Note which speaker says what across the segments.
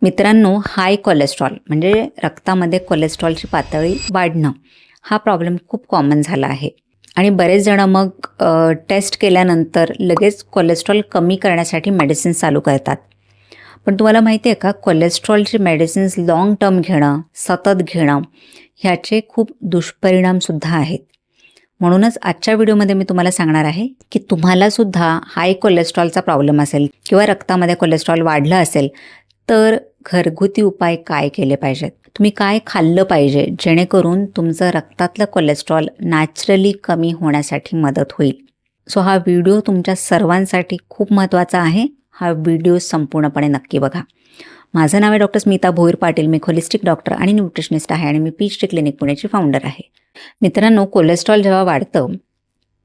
Speaker 1: मित्रांनो, हाय कोलेस्ट्रॉल म्हणजे रक्तामध्ये कोलेस्ट्रॉलची पातळी वाढणं हा प्रॉब्लेम खूप कॉमन झाला आहे आणि बरेच जण मग टेस्ट केल्यानंतर लगेच कोलेस्ट्रॉल कमी करण्यासाठी मेडिसिन्स चालू करतात. पण तुम्हाला माहिती आहे का, कोलेस्ट्रॉलची मेडिसिन्स लाँग टर्म घेणं, सतत घेणं ह्याचे खूप दुष्परिणामसुद्धा आहेत. म्हणूनच आजच्या व्हिडिओमध्ये मी तुम्हाला सांगणार आहे की तुम्हालासुद्धा हाय कोलेस्ट्रॉलचा प्रॉब्लेम असेल किंवा रक्तामध्ये कोलेस्ट्रॉल वाढलं असेल तर घरगुती उपाय काय केले पाहिजेत, तुम्ही काय खाल्लं पाहिजे जेणेकरून तुमचं रक्तातलं कोलेस्ट्रॉल नॅचरली कमी होण्यासाठी मदत होईल. सो हा व्हिडिओ तुमच्या सर्वांसाठी खूप महत्त्वाचा आहे. हा व्हिडिओ संपूर्णपणे नक्की बघा. माझं नाव आहे डॉक्टर स्मिता भोईर पाटील. मी होलिस्टिक डॉक्टर आणि न्यूट्रिशनिस्ट आहे आणि मी PHD क्लिनिक पुण्याची फाउंडर आहे. मित्रांनो, कोलेस्ट्रॉल जेव्हा वाढतं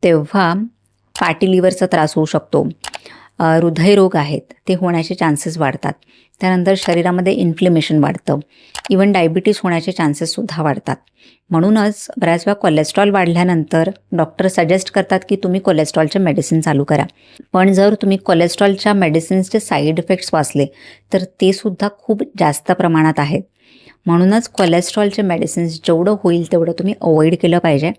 Speaker 1: तेव्हा फॅटी लिव्हरचा त्रास होऊ शकतो, हृदयरोग आहेत ते होण्याचे चान्सेस वाढतात. त्यानंतर शरीरामध्ये इन्फ्लेमेशन वाढतं, इवन डायबिटीज होण्याचे चान्सेससुद्धा वाढतात. म्हणूनच बऱ्याच वेळा कोलेस्ट्रॉल वाढल्यानंतर डॉक्टर सजेस्ट करतात की तुम्ही कोलेस्ट्रॉलचे मेडिसिन चालू करा. पण जर तुम्ही कोलेस्ट्रॉलच्या मेडिसिन्सचे साईड इफेक्ट्स वाचले तर ते सुद्धा खूप जास्त प्रमाणात आहेत. म्हणूनच कोलेस्ट्रॉलचे मेडिसिन्स जेवढं होईल तेवढं तुम्ही अवॉइड केलं पाहिजे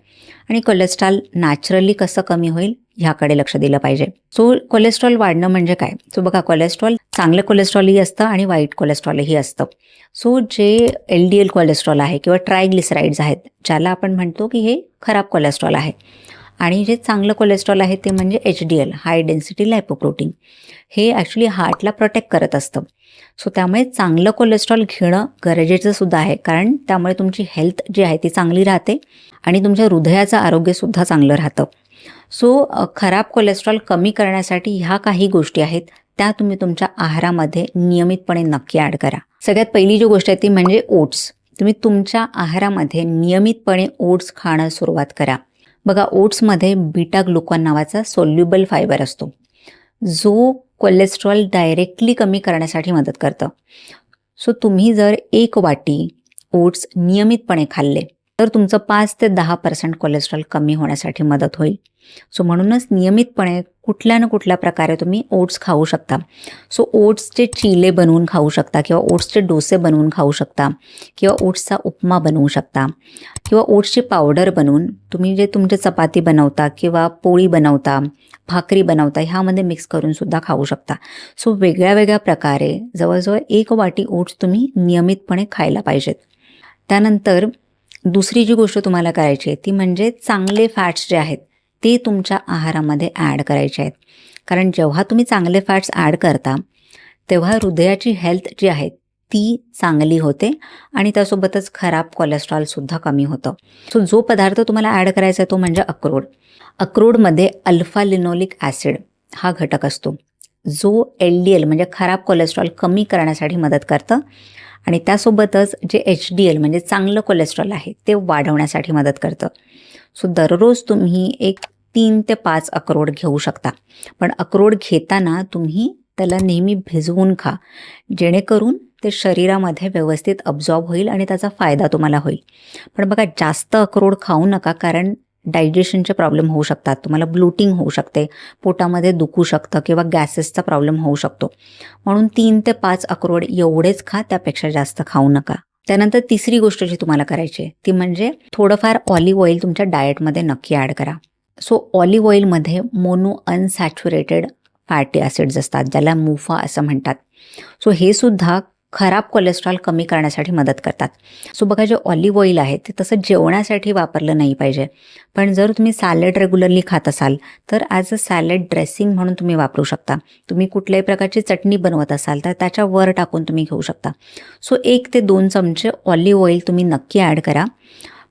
Speaker 1: आणि कोलेस्ट्रॉल नॅचरली कसं कमी होईल ह्याकडे लक्ष दिलं पाहिजे. सो कोलेस्ट्रॉल वाढणं म्हणजे काय? सो बघा, कोलेस्ट्रॉल चांगलं कोलेस्ट्रॉलही असतं आणि वाईट कोलेस्ट्रॉलही असतं. सो जे LDL कोलेस्ट्रॉल आहे किंवा ट्रायग्लिसराईड्स आहेत, ज्याला आपण म्हणतो की हे खराब कोलेस्ट्रॉल आहे, आणि जे चांगलं कोलेस्ट्रॉल आहे ते म्हणजे HDL, हाय डेन्सिटी लायपोप्रोटीन. हे ॲक्च्युली हार्टला प्रोटेक्ट करत असतं. सो त्यामुळे चांगलं कोलेस्ट्रॉल घेणं गरजेचं सुद्धा आहे, कारण त्यामुळे तुमची हेल्थ जी आहे ती चांगली राहते आणि तुमच्या हृदयाचं आरोग्यसुद्धा चांगलं राहतं. सो खराब कोलेस्ट्रॉल कमी करण्यासाठी ह्या काही गोष्टी आहेत त्या तुम्ही तुमच्या आहारामध्ये नियमितपणे नक्की ॲड करा. सगळ्यात पहिली जी गोष्ट आहे ती म्हणजे ओट्स. तुम्ही तुमच्या आहारामध्ये नियमितपणे ओट्स खाणं सुरुवात करा. बघा, ओट्समध्ये बीटा ग्लुकॉन नावाचा सोल्युबल फायबर असतो जो कोलेस्ट्रॉल डायरेक्टली कमी करण्यासाठी मदत करतं. सो तुम्ही जर 1 वाटी ओट्स नियमितपणे खाल्ले तर तुमचं 5 ते 10% कोलेस्ट्रॉल कमी होण्यासाठी मदत होईल. सो म्हणूनच नियमितपणे कुठल्या ना कुठल्या प्रकारे तुम्ही ओट्स खाऊ शकता. सो ओट्सचे चिले बनवून खाऊ शकता किंवा ओट्सचे डोसे बनवून खाऊ शकता किंवा ओट्सचा उपमा बनवू शकता किंवा ओट्सची पावडर बनवून तुम्ही जे तुमचे चपाती बनवता किंवा पोळी बनवता, भाकरी बनवता ह्यामध्ये मिक्स करून सुद्धा खाऊ शकता. सो वेगळ्या वेगळ्या प्रकारे जवळजवळ 1 वाटी ओट्स तुम्ही नियमितपणे खायला पाहिजेत. त्यानंतर दुसरी जी गोष्ट तुम्हाला करायची आहे ती म्हणजे चांगले फॅट्स जे आहेत ते तुमच्या आहारामध्ये ॲड करायचे आहेत. कारण जेव्हा तुम्ही चांगले फॅट्स ॲड करता तेव्हा हृदयाची हेल्थ जी आहे ती चांगली होते आणि त्यासोबतच खराब कोलेस्ट्रॉलसुद्धा कमी होतं. सो जो पदार्थ तुम्हाला ॲड करायचा आहे तो म्हणजे अक्रोड. अक्रोडमध्ये अल्फा लिनोलिक ॲसिड हा घटक असतो जो LDL म्हणजे खराब कोलेस्ट्रॉल कमी करण्यासाठी मदत करतं आणि त्यासोबतच जे HDL म्हणजे चांगलं कोलेस्ट्रॉल आहे ते वाढवण्यासाठी मदत करतं. सो दररोज तुम्ही एक 3 ते 5 अक्रोड घेऊ शकता. पण अक्रोड घेताना तुम्ही त्याला नेहमी भिजवून खा, जेणेकरून ते शरीरामध्ये व्यवस्थित अब्झॉर्ब होईल आणि त्याचा फायदा तुम्हाला होईल. पण बघा, जास्त अक्रोड खाऊ नका, कारण डायजेशनचे प्रॉब्लेम होऊ शकतात. तुम्हाला ब्लोटिंग होऊ शकते, पोटामध्ये दुखू शकतं किंवा गॅसेसचा प्रॉब्लेम होऊ शकतो. म्हणून 3 ते 5 अक्रोड एवढेच खा, त्यापेक्षा जास्त खाऊ नका. त्यानंतर तिसरी गोष्ट जी तुम्हाला करायची आहे ती म्हणजे थोडंफार ऑलिव्ह ऑइल तुमच्या डाएटमध्ये नक्की ॲड करा. सो ऑलिव्ह ऑइलमध्ये मोनो अनसॅच्युरेटेड फॅटी ॲसिड्स असतात, ज्याला मुफा असं म्हणतात. सो हे सुद्धा खराब कोलेस्ट्रॉल कमी करण्यासाठी मदत करतात. सो बघा, जे ऑलिव्ह ऑइल आहे ते तसं जेवणासाठी वापरलं नाही पाहिजे, पण जर तुम्ही सॅलड रेग्युलरली खात असाल तर ॲज अ सॅलड ड्रेसिंग म्हणून तुम्ही वापरू शकता. तुम्ही कुठल्याही प्रकारची चटणी बनवत असाल तर त्याच्यावर टाकून तुम्ही घेऊ शकता. सो 1 ते 2 चमचे ऑलिव्ह ऑइल तुम्ही नक्की ॲड करा.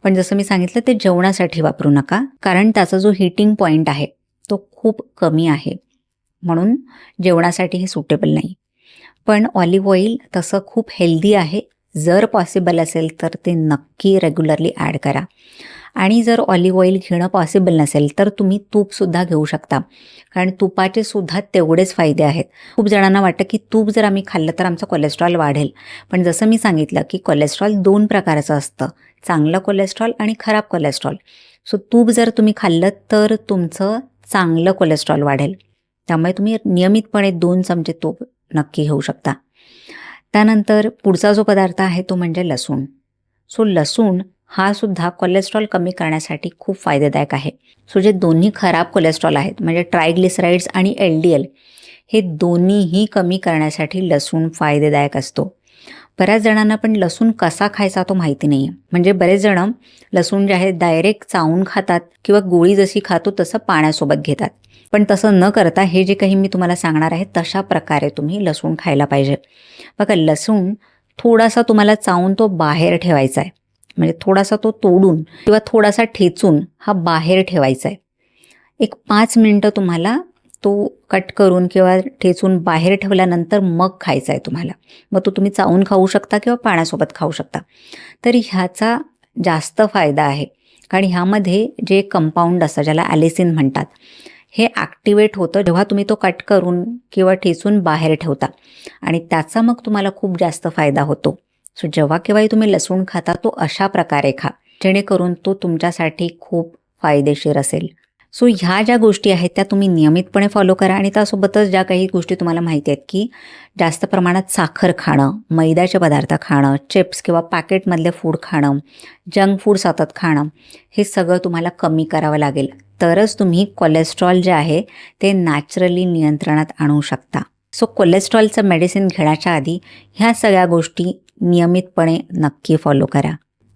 Speaker 1: पण जसं मी सांगितलं ते जेवणासाठी वापरू नका, कारण त्याचा जो हीटिंग पॉईंट आहे तो खूप कमी आहे, म्हणून जेवणासाठी हे सुटेबल नाही. पण ऑलिव्ह ऑइल तसं खूप हेल्दी आहे. जर पॉसिबल असेल तर ते नक्की रेग्युलरली ॲड करा. आणि जर ऑलिव्ह ऑइल घेणं पॉसिबल नसेल तर तुम्ही तूपसुद्धा घेऊ शकता, कारण तुपाचे सुद्धा तेवढेच फायदे आहेत. खूप जणांना वाटतं की तूप जर आम्ही खाल्लं तर आमचं कोलेस्ट्रॉल वाढेल, पण जसं मी सांगितलं की कोलेस्ट्रॉल 2 प्रकारचं असतं, चांगलं कोलेस्ट्रॉल आणि खराब कोलेस्ट्रॉल. सो तूप जर तुम्ही खाल्लं तर तुमचं चांगलं कोलेस्ट्रॉल वाढेल. त्यामुळे तुम्ही नियमितपणे 2 चमचे तूप नक्की घेऊ शकता. त्यानंतर पुढचा जो पदार्थ आहे तो म्हणजे लसूण. सो लसूण हा सुद्धा कोलेस्ट्रॉल कमी करण्यासाठी खूप फायदेदायक आहे. सो जे दोन्ही खराब कोलेस्ट्रॉल आहेत म्हणजे ट्रायग्लिसराईड्स आणि LDL हे दोन्हीही कमी करण्यासाठी लसूण फायदेदायक असतो. बऱ्याच जणांना पण लसूण कसा खायचा तो माहिती नाही आहे. म्हणजे बरेच जण लसूण जे आहे डायरेक्ट चावून खातात किंवा गोळी जशी खातो तसं पाण्यासोबत घेतात. पण तसं न करता हे जे काही मी तुम्हाला सांगणार आहे तशा प्रकारे तुम्ही लसूण खायला पाहिजे. बघा, लसूण थोडासा तुम्हाला चावून तो बाहेर ठेवायचा आहे. म्हणजे थोडासा तो तोडून किंवा थोडासा ठेचून हा बाहेर ठेवायचा आहे. एक 5 मिनटं तुम्हाला तो कट करून किंवा ठेचून बाहेर ठेवल्यानंतर मग खायचा आहे तुम्हाला. मग तो तुम्ही चावून खाऊ शकता किंवा पाण्यासोबत खाऊ शकता. तर ह्याचा जास्त फायदा आहे, कारण ह्यामध्ये जे कंपाऊंड असतं ज्याला ॲलिसिन म्हणतात हे ॲक्टिवेट होतं जेव्हा तुम्ही तो कट करून किंवा ठेचून बाहेर ठेवता आणि त्याचा मग तुम्हाला खूप जास्त फायदा होतो. सो जेव्हा केव्हाही तुम्ही लसूण खाता तो अशा प्रकारे खा, जेणेकरून तो तुमच्यासाठी खूप फायदेशीर असेल. सो ह्या ज्या गोष्टी आहेत त्या तुम्ही नियमितपणे फॉलो करा आणि त्यासोबतच ज्या काही गोष्टी तुम्हाला माहिती आहेत की जास्त प्रमाणात साखर खाणं, मैद्याचे पदार्थ खाणं, चिप्स किंवा पॅकेटमधले फूड खाणं, जंक फूड सतत खाणं, हे सगळं तुम्हाला कमी करावं लागेल. तरच तुम्ही कोलेस्ट्रॉल जे आहे ते नॅचरली नियंत्रणात आणू शकता. सो कोलेस्ट्रॉलचं मेडिसिन घेण्याच्या आधी ह्या सगळ्या गोष्टी नियमितपणे नक्की फॉलो करा.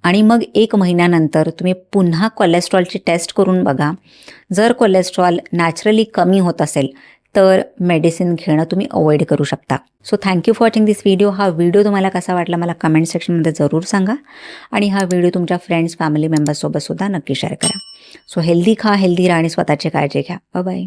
Speaker 1: आणि मग 1 महिन्यानंतर तुम्ही पुन्हा कोलेस्ट्रॉलची टेस्ट करून बघा. जर कोलेस्ट्रॉल नॅचरली कमी होत असेल तर मेडिसिन घेणं तुम्ही अवॉइड करू शकता. So thank you for watching this video. हा व्हिडिओ तुम्हाला कसा वाटला मला कमेंट सेक्शनमध्ये जरूर सांगा आणि हा व्हिडिओ तुमच्या फ्रेंड्स फॅमिली मेंबर्ससोबत सुद्धा नक्की शेअर करा. सो हेल्दी खा, हेल्दी राहा आणि स्वतःची काळजी घ्या. बाय.